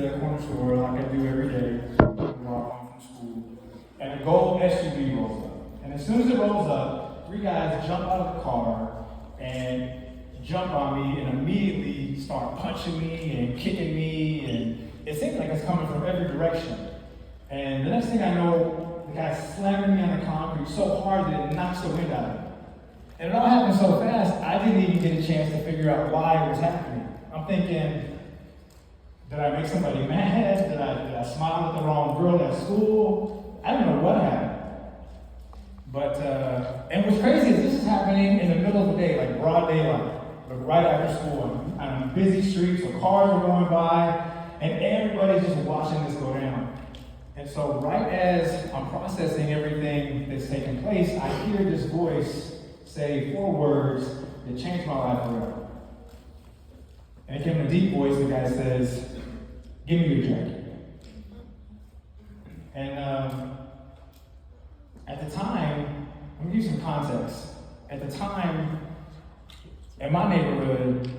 the corner store like I do every day when I walk home from school, and a gold SUV rolls up. And as soon as it rolls up, three guys jump out of the car and jump on me and immediately start punching me and kicking me, and it seems like it's coming from every direction. And the next thing I know, the guy slamming me on the concrete so hard that it knocks the wind out of me. And it all happened so fast, I didn't even get a chance to figure out why it was happening. I'm thinking, did I make somebody mad? Did I smile at the wrong girl at school? I don't know what happened. But, and what's crazy is this is happening in the middle of the day, like broad daylight, like right after school, on busy streets where cars are going by, and everybody's just watching this go down. And so right as I'm processing everything that's taking place, I hear this voice say 4 words that changed my life forever. And it came in a deep voice. The guy says, "Give me your jacket." And at the time, let me give you some context. At the time, in my neighborhood,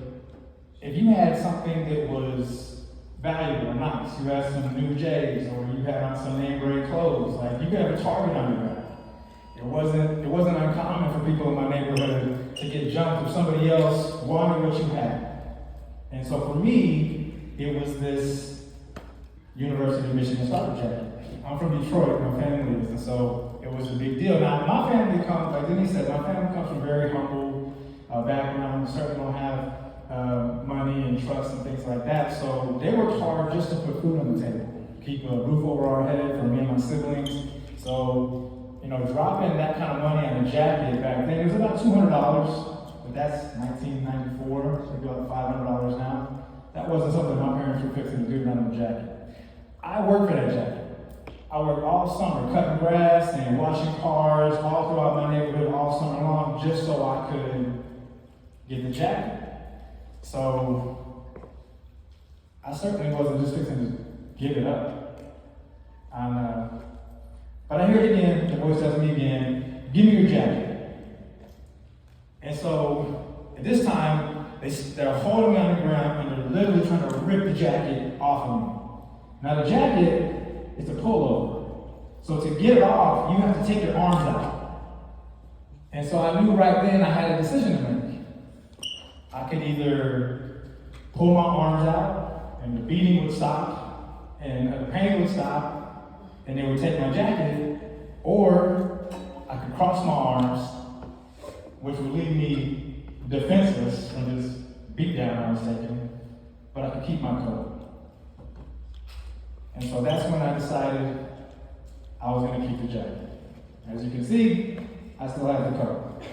if you had something that was valuable or nice, you had some new J's or you had on some name brand clothes, like you could have a target on your back. It wasn't uncommon for people in my neighborhood to get jumped if somebody else wanted what you had. And so for me, it was this University of Michigan starter jacket. I'm from Detroit, my family is, and so it was a big deal. Now, my family comes, like Denise said, my family comes from very humble background. We certainly don't have money and trust and things like that. So they worked hard just to put food on the table, keep a roof over our head for me and my siblings. So, dropping that kind of money on a jacket back then, it was about $200, but that's 1994, so it'd be like $500 now. That wasn't something my parents were fixing to do on a jacket. I worked for that jacket. I worked all summer cutting grass and washing cars all throughout my neighborhood all summer long just so I could get the jacket. So I certainly wasn't just fixing to give it up. But I hear it again, the voice tells me again, "Give me your jacket." And so at this time, they're holding me on the ground and they're literally trying to rip the jacket off of me. Now the jacket is a pullover. So to get it off, you have to take your arms out. And so I knew right then I had a decision to make. I could either pull my arms out and the beating would stop and the pain would stop and they would take my jacket, or I could cross my arms, which would leave me defenseless from this beatdown I was taking, but I could keep my coat. And so that's when I decided I was going to keep the jacket. As you can see, I still have the coat.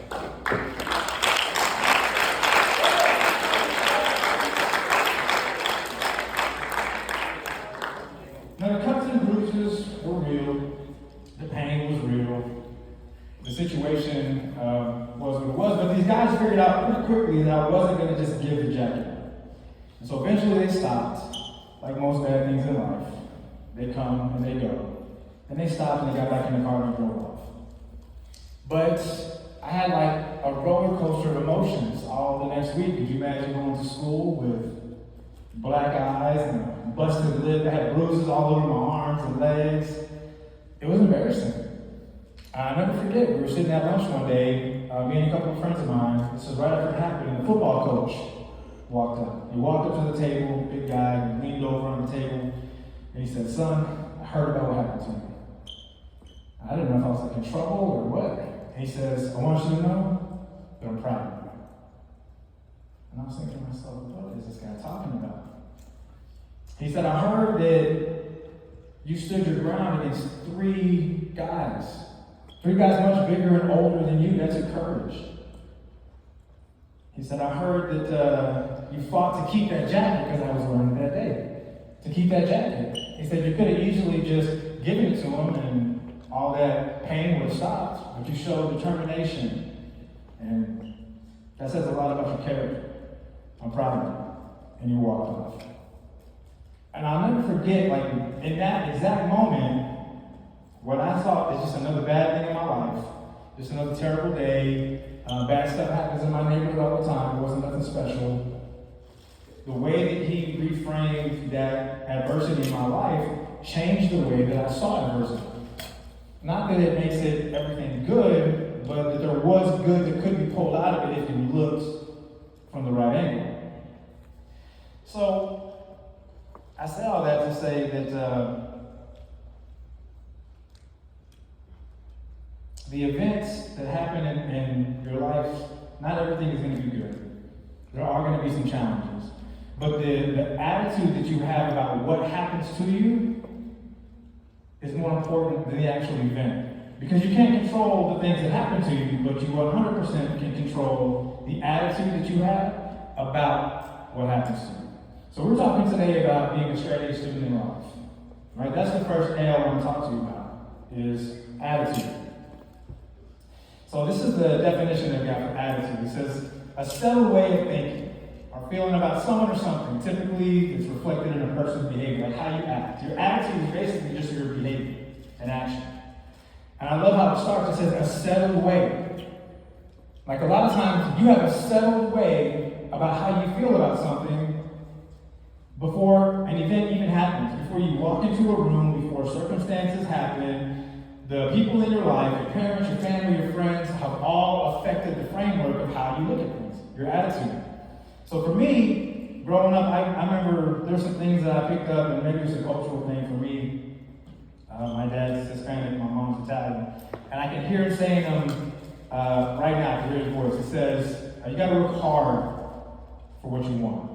Now the cuts and bruises were real, the pain was real, the situation was what it was, but these guys figured out pretty quickly that I wasn't going to just give the jacket up. And so eventually they stopped, like most bad things in life. They come and they go. And they stopped and they got back in the car and drove off. But I had like a roller coaster of emotions all the next week. Could you imagine going to school with black eyes and a busted lip? I had bruises all over my arms and legs. It was embarrassing. I'll never forget, we were sitting at lunch one day, me and a couple of friends of mine. This was right after it happened, and the football coach walked up. He walked up to the table, big guy, leaned over on the table, and he said, "Son, I heard about what happened to me." I didn't know if I was like in trouble or what. And he says, "I want you to know that I'm proud of you." And I was thinking to myself, what is this guy talking about? He said, "I heard that you stood your ground against 3 guys. 3 guys much bigger and older than you. That took courage." He said, "I heard that you fought to keep that jacket," because I was wearing it that day. To keep that jacket. He said, "You could have easily just given it to him and all that pain would have stopped, but you showed determination. And that says a lot about your character. I'm proud of you." And you walked off. And I'll never forget, like, in that exact moment, what I thought is just another bad thing in my life, just another terrible day, bad stuff happens in my neighborhood all the time, it wasn't nothing special. the way that he reframed that adversity in my life changed the way that I saw adversity. Not that it makes it everything good, but that there was good that could be pulled out of it if you looked from the right angle. So, I say all that to say that the events that happen in your life, not everything is going to be good. There are going to be some challenges. But the attitude that you have about what happens to you is more important than the actual event. Because you can't control the things that happen to you, but you 100% can control the attitude that you have about what happens to you. So we're talking today about being a straight-A student in life. Right? That's the first A I want to talk to you about, is attitude. So this is the definition they've got for attitude. It says, a settled way of thinking or feeling about someone or something. Typically, it's reflected in a person's behavior, like how you act. Your attitude is basically just your behavior and action. And I love how it starts. It says, a settled way. Like a lot of times, you have a settled way about how you feel about something before an event even happens, before you walk into a room, before circumstances happen. The people in your life, your parents, your family, your friends, have all affected the framework of how you look at things, your attitude. So for me, growing up, I remember there's some things that I picked up, and maybe it's a cultural thing for me. My dad's Hispanic, my mom's Italian, and I can hear him saying them right now. I can hear his voice. It says, you got to work hard for what you want.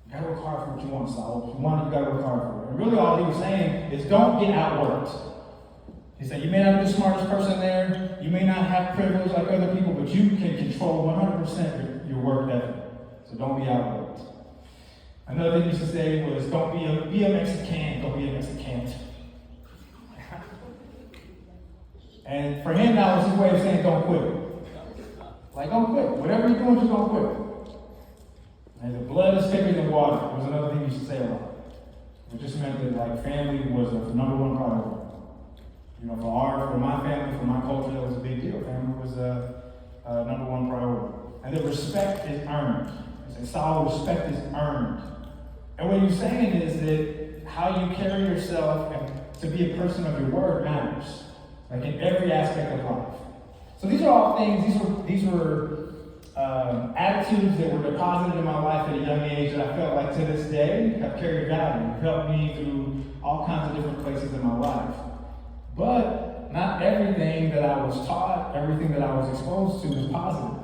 You got to work hard for what you want, Saul. If you want it, you got to work hard for it. And really all he was saying is don't get outworked. He said, you may not be the smartest person there, you may not have privilege like other people, but you can control 100% your work ethic. So don't be outworked. Another thing he used to say was, don't be a Mexican, don't be a Mexican. And for him, that was his way of saying, don't quit. Like, don't quit. Whatever you're doing, just don't quit. And the blood is thicker than water. It was another thing he used to say a lot. It just meant that, like, family was the number one priority. You know, for my family, for my culture, that was a big deal. Family was number one priority. And the respect is earned. It's all respect is earned. And what he's saying is that how you carry yourself and to be a person of your word matters. Like in every aspect of life. So these are all things, these were attitudes that were deposited in my life at a young age that I felt like to this day have carried value, have helped me through all kinds of different places in my life. But not everything that I was taught, everything that I was exposed to was positive.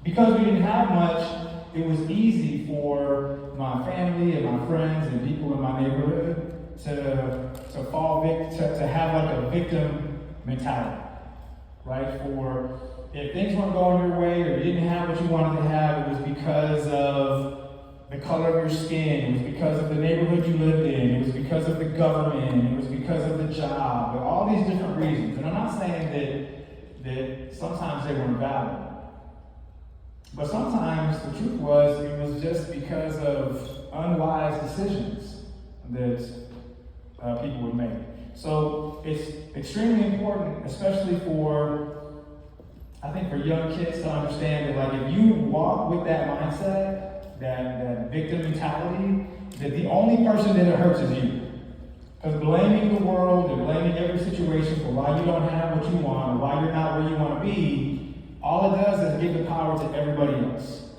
Because we didn't have much, it was easy for my family and my friends and people in my neighborhood to fall victim, to have like a victim mentality, right? For if things weren't going your way or you didn't have what you wanted to have, it was because of the color of your skin, it was because of the neighborhood you lived in, it was because of the government, it was because of the job, and all these different reasons. And I'm not saying that sometimes they weren't valid. But sometimes the truth was it was just because of unwise decisions that people would make. So it's extremely important, especially I think for young kids to understand that like if you walk with that mindset, that victim mentality, that the only person that it hurts is you. Because blaming the world and blaming every situation for why you don't have what you want or why you're not where you want to be, all it does is give the power to everybody else.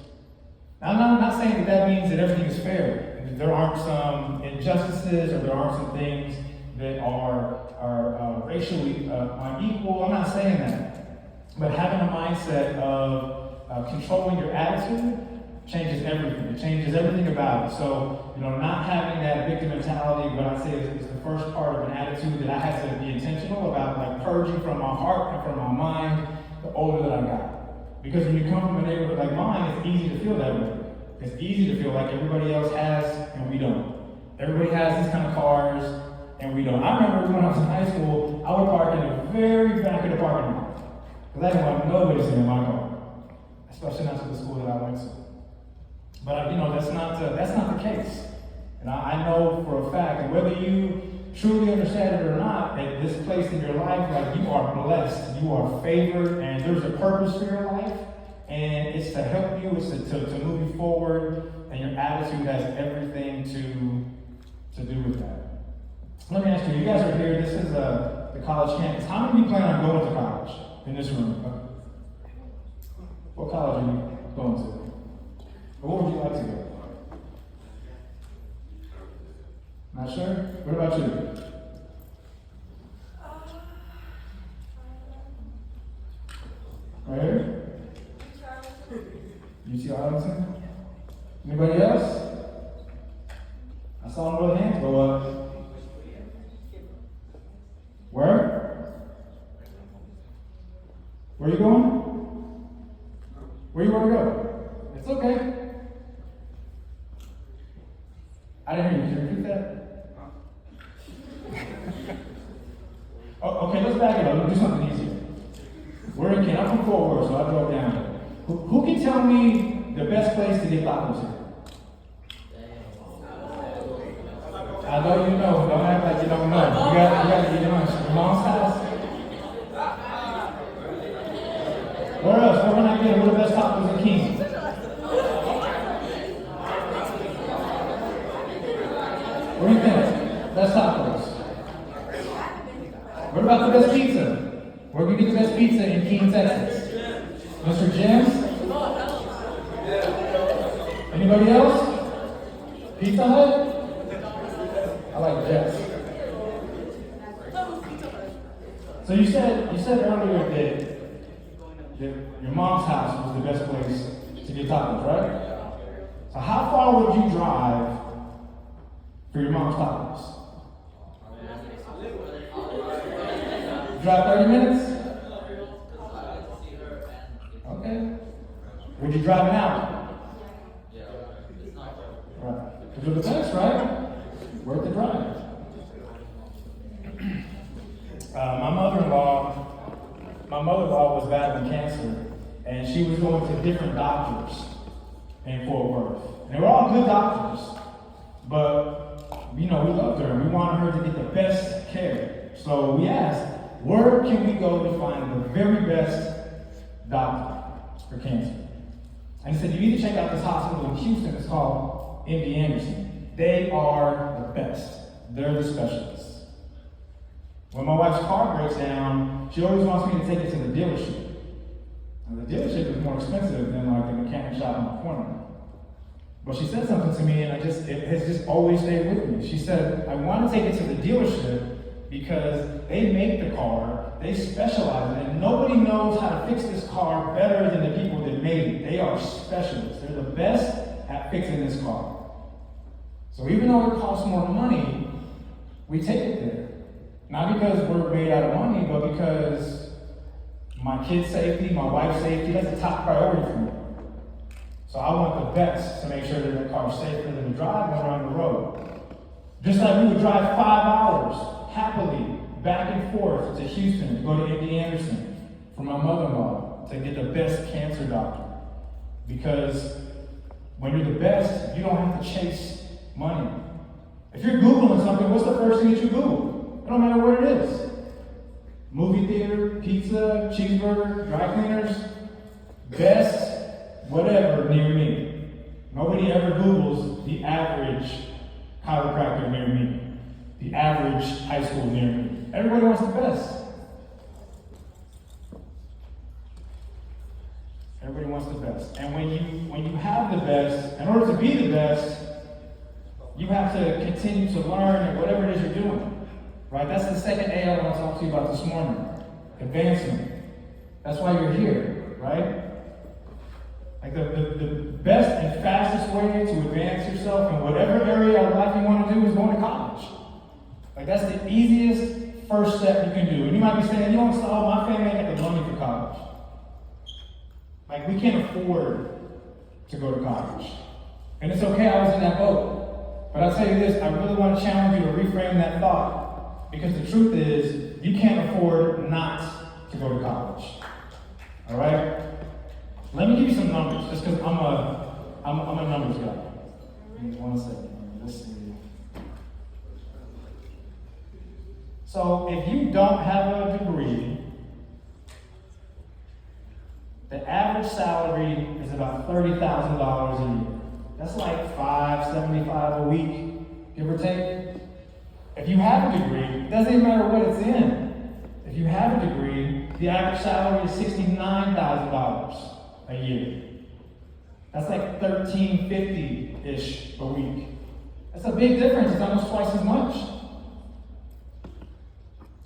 Now, I'm not saying that means that everything is fair. There aren't some injustices or there aren't some things that are racially unequal. I'm not saying that. But having a mindset of controlling your attitude changes everything. It changes everything about it. So, not having that victim mentality, what I say is the first part of an attitude that I had to be intentional about, like purging from my heart and from my mind the older that I got. Because when you come from a neighborhood like mine, it's easy to feel that way. It's easy to feel like everybody else has and we don't. Everybody has these kind of cars and we don't. I remember when I was in high school, I would park in the very back of the parking lot. Because I didn't want nobody sitting in my car. Especially not to the school that I went to. But that's not the case. And I know for a fact that whether you truly understand it or not, at this place in your life, like you are blessed, you are favored, and there's a purpose for your life. And it's to help you, it's to move you forward, and your attitude has everything to do with that. Let me ask you guys are here, this is the college campus. How many of you plan on going to college in this room? What college are you going to? Or what would you like to go? Not sure? What about you? Right here? UT Arlington? Anybody else? I saw no other hands go up. Where? Where are you going? Where you want to go? It's okay. I didn't hear you. Can you repeat that? Oh, okay, let's back it up. Let's do something easier. We're in Kent. I'm from Fort Worth, so I drove down here. Who can tell me the best place to get tacos here? I know you know. Don't act like you don't know. You got to get your lunch. Your mom's house? Where else? Where can I get? What are the best tacos in King? What do you think? Best tacos. What about the best pizza? Where can we get the best pizza in Keene, Texas? Mr. Jim's? Anybody else? Pizza Hut? I like Jeff's. So you said earlier that your mom's house was the best place to get tacos, right? So how far would you drive for your mom's tacos? Drive 30 minutes? Okay. Would you drive an hour? Right. Because you're the best, right? Worth the drive. My mother-in-law was battling cancer, and she was going to different doctors in Fort Worth. And they were all good doctors, but we loved her and we wanted her to get the best care. So we asked, where can we go to find the very best doctor for cancer? And he said, you need to check out this hospital in Houston. It's called MD Anderson. They are the best. They're the specialists. When my wife's car breaks down, she always wants me to take it to the dealership. And the dealership is more expensive than like the mechanic shop on the corner. But she said something to me, and it has just always stayed with me. She said, I want to take it to the dealership because they make the car, they specialize in it, and nobody knows how to fix this car better than the people that made it. They are specialists. They're the best at fixing this car. So even though it costs more money, we take it there. Not because we're made out of money, but because my kids' safety, my wife's safety, that's the top priority for me. So I want the best to make sure that the car's safer than to drive when we're on the road. Just like we would drive 5 hours happily back and forth to Houston to go to MD Anderson for my mother-in-law to get the best cancer doctor. Because when you're the best, you don't have to chase money. If you're Googling something, what's the first thing that you Google? It don't matter what it is. Movie theater, pizza, cheeseburger, dry cleaners, best, whatever near me. Nobody ever Googles the average chiropractor near me, the average high school near me. Everybody wants the best. Everybody wants the best. And when you have the best, in order to be the best, you have to continue to learn whatever it is you're doing. Right? That's the second A I want to talk to you about this morning. Advancement. That's why you're here, right? Like the best and fastest way to advance yourself in whatever area of life you want to do is going to college. Like that's the easiest first step you can do. And you might be saying, my family ain't got the money for college. Like we can't afford to go to college. And it's okay, I was in that boat. But I'll tell you this, I really want to challenge you to reframe that thought. Because the truth is, you can't afford not to go to college. All right? Let me give you some numbers, just because I'm a numbers guy. Give me 1 second. Let's see. So, if you don't have a degree, the average salary is about $30,000 a year. That's like $575 a week, give or take. If you have a degree, it doesn't even matter what it's in. If you have a degree, the average salary is $69,000 a year. That's like $1,350-ish a week. That's a big difference. It's almost twice as much.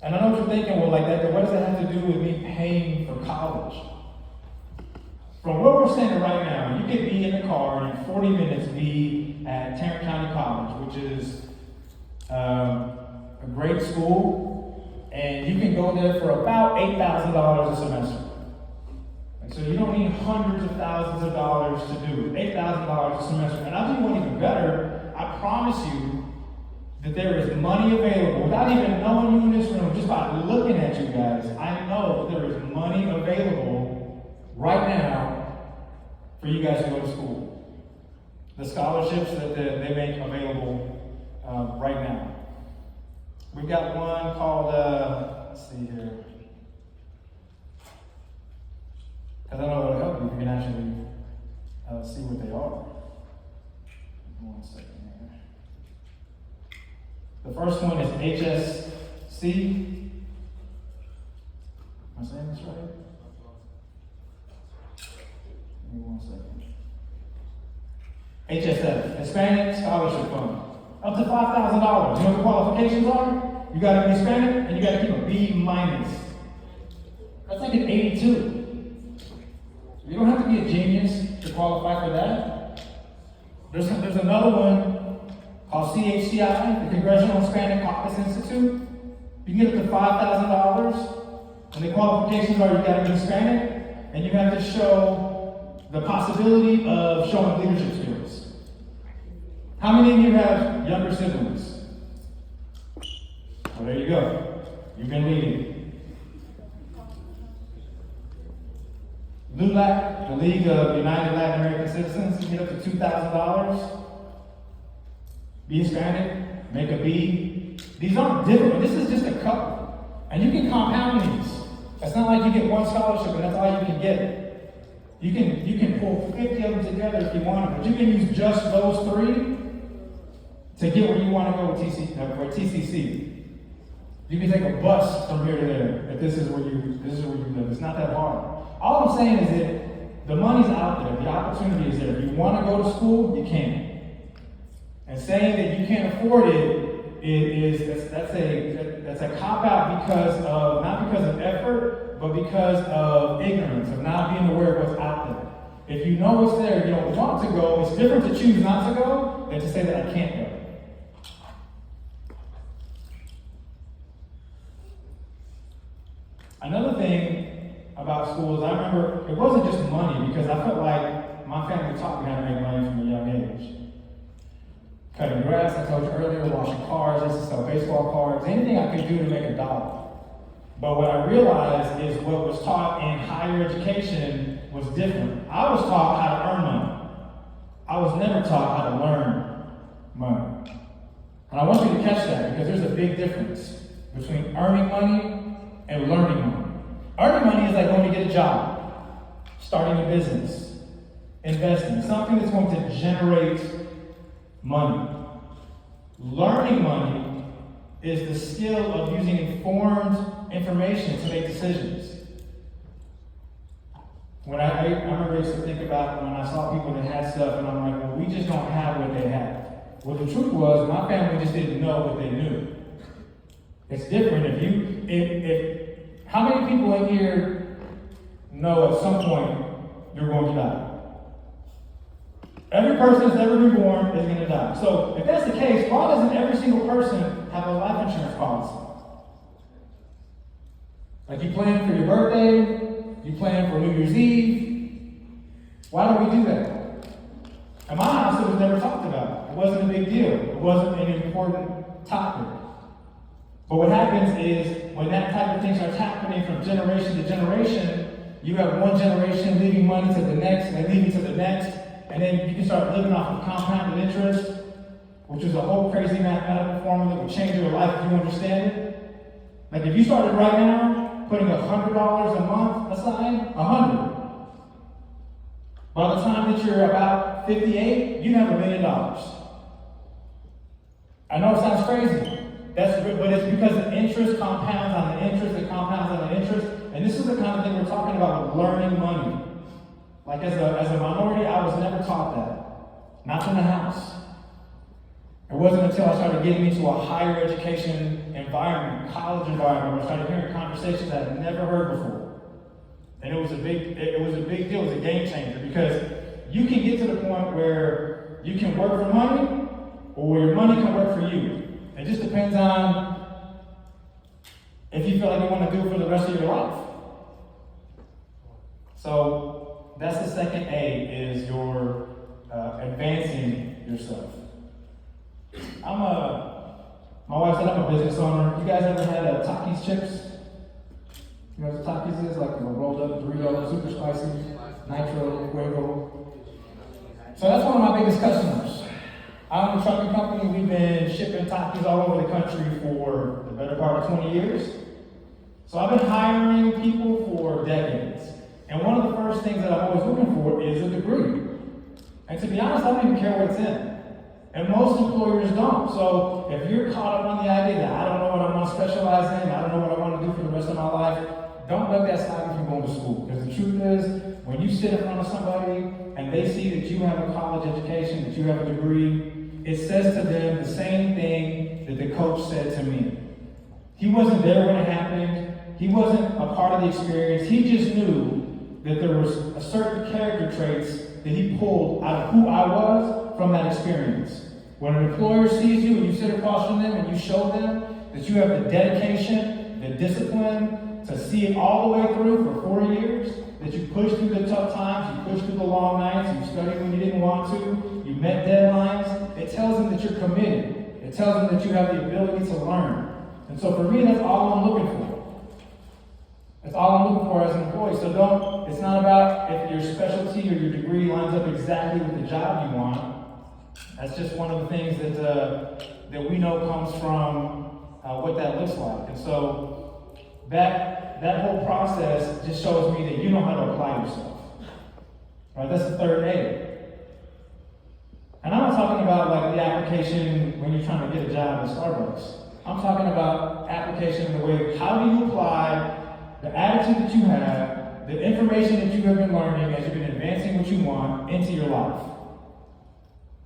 And I know what you're thinking, well, like that, what does that have to do with me paying for college? From where we're standing right now, you could be in the car and in 40 minutes be at Tarrant County College, which is a great school, and you can go there for about $8,000 a semester. And so you don't need hundreds of thousands of dollars to do it. $8,000 a semester. And I'll do one even better. I promise you that there is money available. Without even knowing you in this room, just by looking at you guys, I know that there is money available right now for you guys to go to school. The scholarships that they make available right now. We've got one called, let's see here. Because I know it'll help you if you can actually see what they are. 1 second here. The first one is HSC. Am I saying this right? Give me 1 second. HSF, Hispanic Scholarship Fund. Up to $5,000. You know what the qualifications are? You gotta be Hispanic and you gotta keep a B minus. That's like an 82. You don't have to be a genius to qualify for that. There's another one called CHCI, the Congressional Hispanic Caucus Institute. You can get up to $5,000. And the qualifications are you gotta be Hispanic and you have to show the possibility of showing leadership skills. How many of you have younger siblings? Well, there you go. You've been leading. LULAC, the League of United Latin American Citizens, you get up to $2,000. Be Hispanic, make a B. These aren't different. This is just a couple. And you can compound these. It's not like you get one scholarship and that's all you can get. You can pull 50 of them together if you want to, but you can use just those 3 to get where you want to go with TCC. You can take a bus from here to there if this is where you live. It's not that hard. All I'm saying is that the money's out there, the opportunity is there. If you want to go to school, you can. And saying that you can't afford it that's a cop-out not because of effort, but because of ignorance, of not being aware of what's out there. If you know what's there, you don't want to go, it's different to choose not to go than to say that I can't go. Another thing about schools, I remember it wasn't just money, because I felt like my family taught me how to make money from a young age. Cutting grass, I told you earlier, washing cars, I used to sell baseball cards, anything I could do to make $1. But what I realized is what was taught in higher education was different. I was taught how to earn money. I was never taught how to learn money. And I want you to catch that, because there's a big difference between earning money and learning money. Earning money is like going to get a job, starting a business, investing, something that's going to generate money. Learning money is the skill of using informed information to make decisions. When I remember I used to think about when I saw people that had stuff, and I'm like, well, we just don't have what they have. Well, the truth was, my family just didn't know what they knew. It's different if how many people in here know at some point you're going to die? Every person that's ever been born is going to die. So if that's the case, why doesn't every single person have a life insurance policy? Like you plan for your birthday, you plan for New Year's Eve. Why don't we do that? In my house, it was never talked about. It wasn't a big deal. It wasn't an important topic. But what happens is, when that type of thing starts happening from generation to generation, you have one generation leaving money to the next, and leaving to the next, and then you can start living off of compounded interest, which is a whole crazy mathematical formula that will change your life if you understand it. Like if you started right now, putting $100 a month aside, 100. By the time that you're about 58, you have $1 million. I know it sounds crazy. But it's because the interest compounds on the interest, it compounds on the interest. And this is the kind of thing we're talking about with learning money. Like as a minority, I was never taught that. Not in the house. It wasn't until I started getting into a higher education environment, college environment, where I started hearing conversations that I'd never heard before. And it was a big deal, it was a game changer, because you can get to the point where you can work for money, or where your money can work for you. It just depends on if you feel like you want to do it for the rest of your life. So that's the second A, is your advancing yourself. My wife said I'm a business owner. You guys ever had Takis chips? You know what Takis is? Like a rolled up Dorito, super spicy, nitro, fuego. So that's one of my biggest customers. I'm a trucking company. We've been shipping Takis all over the country for the better part of 20 years. So I've been hiring people for decades. And one of the first things that I'm always looking for is a degree. And to be honest, I don't even care what it's in. And most employers don't. So if you're caught up on the idea that I don't know what I want to specialize in, I don't know what I want to do for the rest of my life, don't let that stop you from going to school. Because the truth is, when you sit in front of somebody and they see that you have a college education, that you have a degree, it says to them the same thing that the coach said to me. He wasn't there when it happened. He wasn't a part of the experience. He just knew that there was a certain character traits that he pulled out of who I was from that experience. When an employer sees you and you sit across from them and you show them that you have the dedication, the discipline to see it all the way through for 4 years, that you pushed through the tough times, you pushed through the long nights, you studied when you didn't want to, you met deadlines, it tells them that you're committed. It tells them that you have the ability to learn. And so for me, that's all I'm looking for. That's all I'm looking for as an employee. So it's not about if your specialty or your degree lines up exactly with the job you want. That's just one of the things that we know comes from what that looks like. And so that whole process just shows me that you know how to apply yourself. Right? That's the third A. And I'm not talking about like the application when you're trying to get a job at Starbucks. I'm talking about application in the way, how do you apply the attitude that you have, the information that you have been learning as you've been advancing what you want into your life?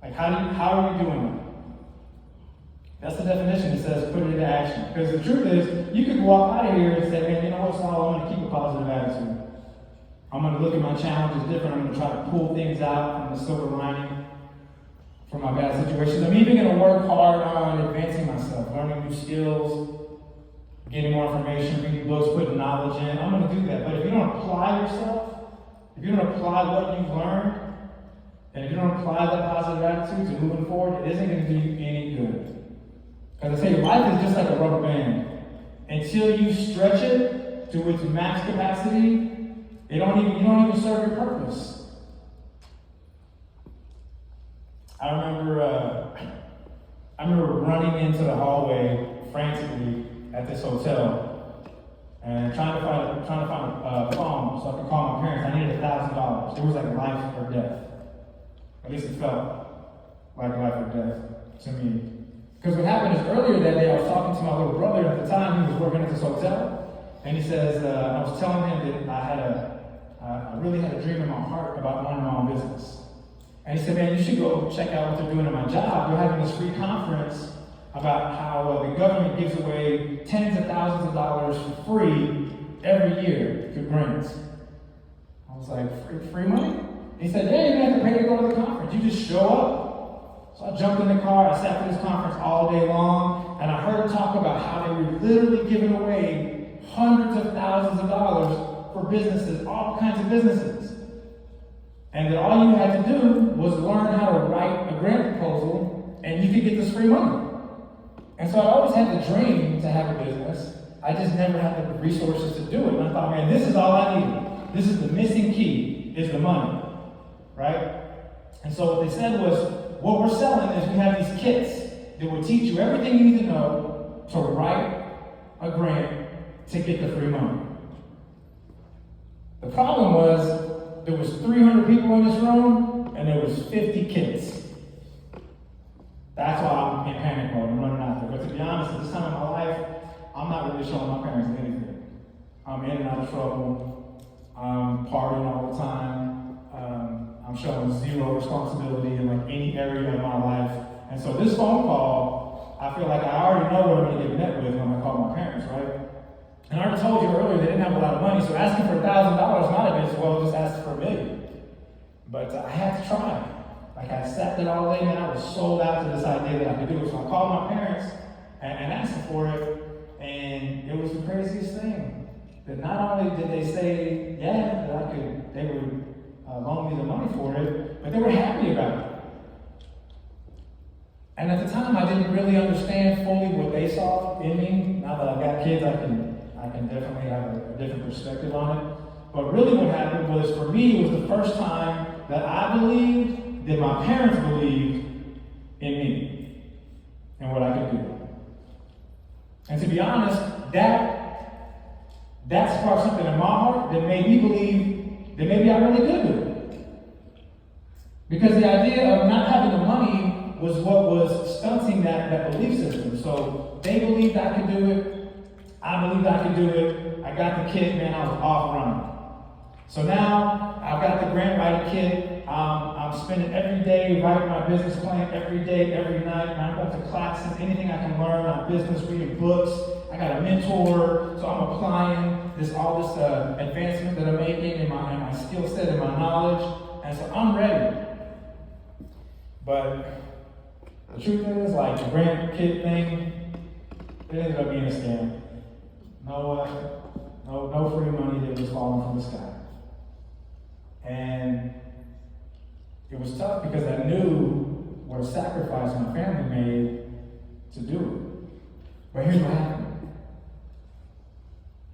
Like how are you doing that? That's the definition. It says put it into action. Because the truth is, you could walk out of here and say, man, you know what, Saul, I'm going to keep a positive attitude. I'm going to look at my challenges different. I'm going to try to pull things out from the silver lining from my bad situations. I'm even going to work hard on advancing myself, learning new skills, getting more information, reading books, putting knowledge in. I'm going to do that. But if you don't apply yourself, if you don't apply what you've learned, and if you don't apply that positive attitude to moving forward, it isn't going to do you any good. Because I say life is just like a rubber band. Until you stretch it to its max capacity, you don't even serve your purpose. I remember running into the hallway frantically at this hotel and trying to find a phone so I could call my parents. I needed $1,000. It was like life or death. At least it felt like life or death to me. Because what happened is earlier that day I was talking to my little brother at the time. He was working at this hotel, and he says I was telling him that I really had a dream in my heart about running my own business. And he said, man, you should go check out what they're doing at my job. They're having this free conference about how the government gives away tens of thousands of dollars for free every year through grants. I was like, free money? And he said, yeah, you don't have to pay to go to the conference. You just show up. So I jumped in the car. I sat for this conference all day long, and I heard talk about how they were literally giving away hundreds of thousands of dollars for businesses, all kinds of businesses. And that all you had to do was learn how to write a grant proposal, and you could get this free money. And so I always had the dream to have a business. I just never had the resources to do it. And I thought, man, this is all I need. This is the missing key, is the money, right? And so what they said was, what we're selling is we have these kits that will teach you everything you need to know to write a grant to get the free money. The problem was, there was 300 people in this room, and there was 50 kids. That's why I'm in panic mode. I'm running out there. But to be honest, at this time in my life, I'm not really showing my parents anything. I'm in and out of trouble. I'm partying all the time. I'm showing zero responsibility in like any area of my life. And so this phone call, I feel like I already know what I'm going to get met with when I call my parents, right? And I already told you earlier they didn't have a lot of money, so asking for $1,000 might have been as well just asking for $1 million. But I had to try. Like I sat there all day and I was sold out to this idea that I could do it. So I called my parents and asked them for it, and it was the craziest thing. That not only did they say, yeah, that they would loan me the money for it, but they were happy about it. And at the time, I didn't really understand fully what they saw in me. Now that I've got kids, I can definitely have a different perspective on it. But really what happened was, for me, it was the first time that I believed that my parents believed in me and what I could do. And to be honest, that sparked something in my heart that made me believe that maybe I really could do it. Because the idea of not having the money was what was stunting that belief system. So they believed I could do it. I believed I could do it. I got the kit, man, I was off running. So now I've got the grant writing kit. I'm spending every day writing my business plan, every day, every night. And I'm going to classes, anything I can learn on business, reading books. I got a mentor, so I'm applying all this advancement that I'm making in my skill set and my knowledge. And so I'm ready. But the truth is, like the grant kit thing, it ended up being a scam. No free money that was falling from the sky. And it was tough because I knew what a sacrifice my family made to do it. But here's what happened.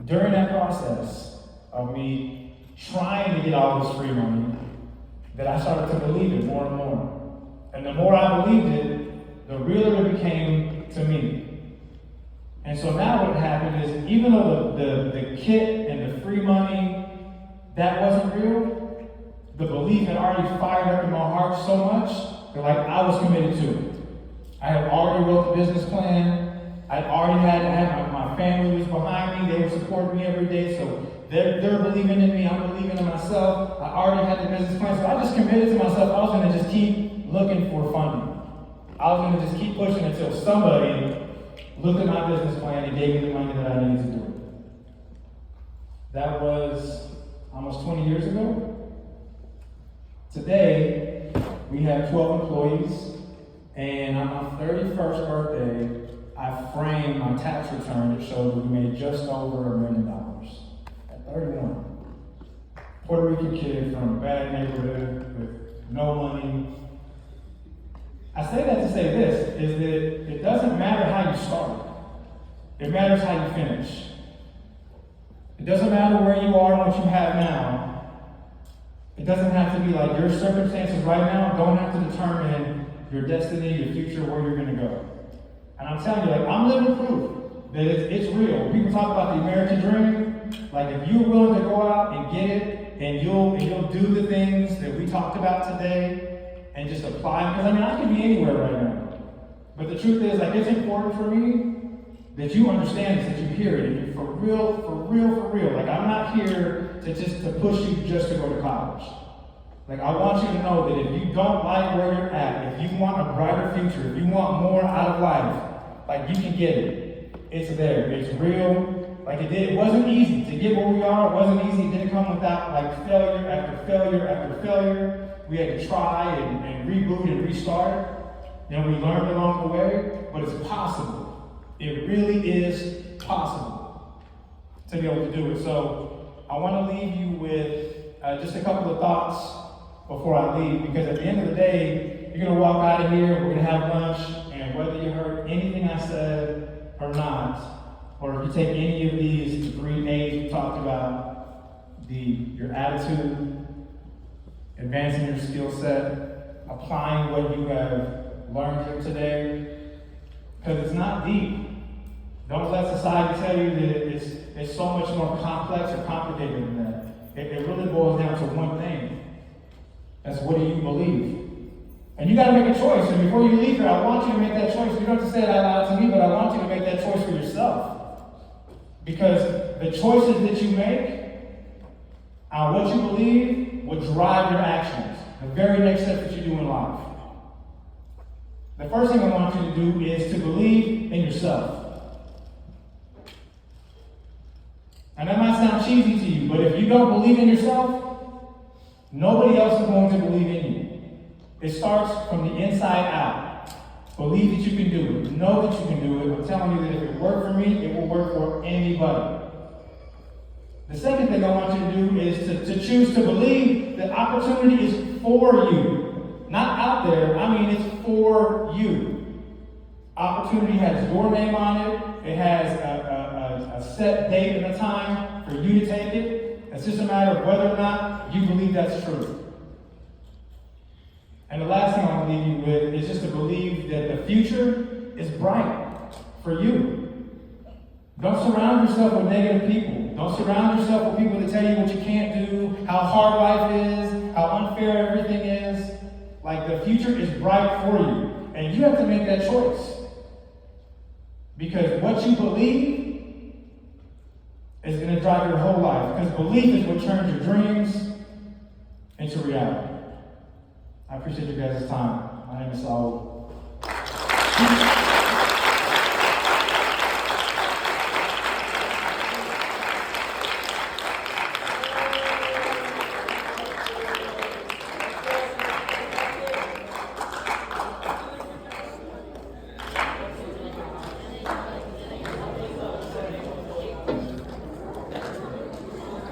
During that process of me trying to get all this free money, that I started to believe it more and more. And the more I believed it, the realer it became to me. And so now what happened is, even though the kit and the free money, that wasn't real, the belief had already fired up in my heart so much that like I was committed to it. I had already wrote the business plan. I already had my family was behind me. They were supporting me every day. So they're believing in me. I'm believing in myself. I already had the business plan. So I just committed to myself. I was going to just keep looking for funding. I was going to just keep pushing until somebody looked at my business plan and gave me the money that I needed to do it. That was almost 20 years ago. Today, we have 12 employees, and on my 31st birthday, I framed my tax return that showed that we made just over $1 million at 31. Puerto Rican kid from a bad neighborhood with no money. I say that to say this, is that it doesn't matter how you start. It matters how you finish. It doesn't matter where you are and what you have now. It doesn't have to be like your circumstances right now don't have to determine your destiny, your future, where you're going to go. And I'm telling you, like, I'm living proof that it's real. When people talk about the American dream, like if you're willing to go out and get it, and you'll do the things that we talked about today, and just apply, because I mean, I can be anywhere right now. But the truth is, like, it's important for me that you understand this, that you hear it, and for real. Like, I'm not here to push you just to go to college. Like, I want you to know that if you don't like where you're at, if you want a brighter future, if you want more out of life, like, you can get it. It's there. It's real. Like, it wasn't easy to get where we are. It wasn't easy. It didn't come without, like, failure after failure after failure. We had to try and reboot and restart. And we learned along the way, but it's possible. It really is possible to be able to do it. So I want to leave you with just a couple of thoughts before I leave, because at the end of the day, you're going to walk out of here, we're going to have lunch, and whether you heard anything I said or not, or if you take any of these 3 A's we talked about, your attitude, advancing your skill set, applying what you have learned here today, because it's not deep. Don't let society tell you that it's so much more complex or complicated than that. It really boils down to one thing. That's what do you believe? And you got to make a choice. And before you leave here, I want you to make that choice. You don't have to say it out loud to me, but I want you to make that choice for yourself. Because the choices that you make on what you believe will drive your actions. The very next step that you do in life. The first thing I want you to do is to believe in yourself. And that might sound cheesy to you, but if you don't believe in yourself, nobody else is going to believe in you. It starts from the inside out. Believe that you can do it. Know that you can do it. I'm telling you that if it worked for me, it will work for anybody. The second thing I want you to do is to choose to believe that opportunity is for you. Not out there, I mean it's for you. Opportunity has your name on it. It has a set date and a time for you to take it. It's just a matter of whether or not you believe that's true. And the last thing I want to leave you with is just to believe that the future is bright for you. Don't surround yourself with negative people. Don't surround yourself with people that tell you what you can't do, how hard life is, how unfair everything is. Like, the future is bright for you. And you have to make that choice. Because what you believe is going to drive your whole life. Because belief is what turns your dreams into reality. I appreciate you guys' time. My name is Saul.